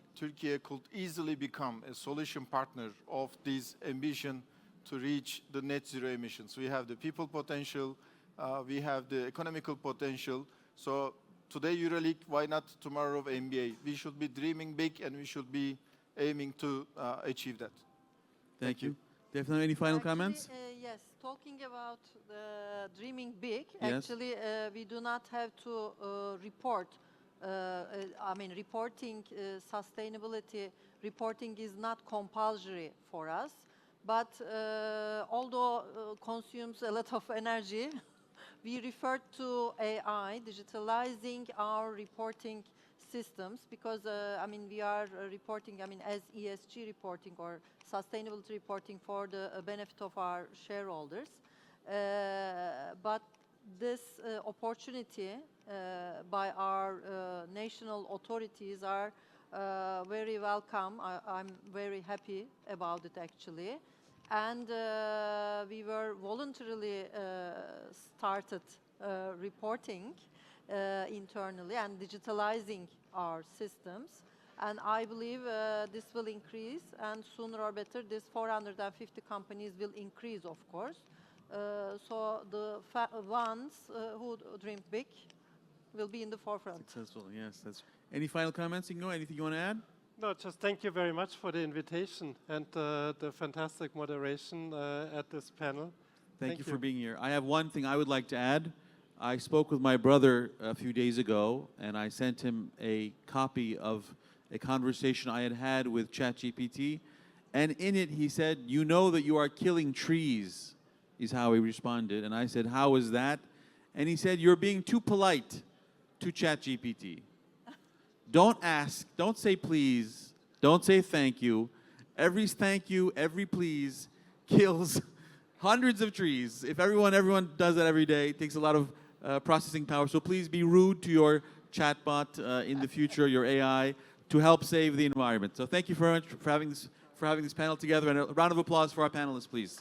could easily become a solution partner of this ambition to reach the net zero emissions. We have the people potential, we have the economical potential. So today EuroLeague, why not tomorrow NBA? We should be dreaming big and we should be aiming to achieve that. Thank you. Definitely, any final comments? Yes, talking about the dreaming big, Yes. actually we do not have to report. Reporting sustainability reporting is not compulsory for us, but although consumes a lot of energy, we refer to AI, digitalizing our reporting systems, because we are reporting as ESG reporting or sustainability reporting for the benefit of our shareholders. But this opportunity by our national authorities are very welcome. I'm very happy about it actually. And we were voluntarily started reporting internally and digitalizing our systems. And I believe this will increase, and sooner or better this 450 companies will increase, of course. So the ones who dream big will be in the forefront. Successful, yes. Any final comments, Ingo? Anything you want to add? No, just thank you very much for the invitation and the fantastic moderation at this panel. Thank you for being here. I have one thing I would like to add. I spoke with my brother a few days ago, and I sent him a copy of a conversation I had had with ChatGPT. And in it, he said, "You know that you are killing trees," is how he responded. And I said, "How is that?" And he said, "You're being too polite to ChatGPT. Don't ask, don't say please, don't say thank you. Every thank you, every please kills hundreds of trees. If everyone does that every day, it takes a lot of processing power. So please be rude to your chatbot in the future, your AI, to help save the environment." So thank you very much for having this panel together, and a round of applause for our panelists, please.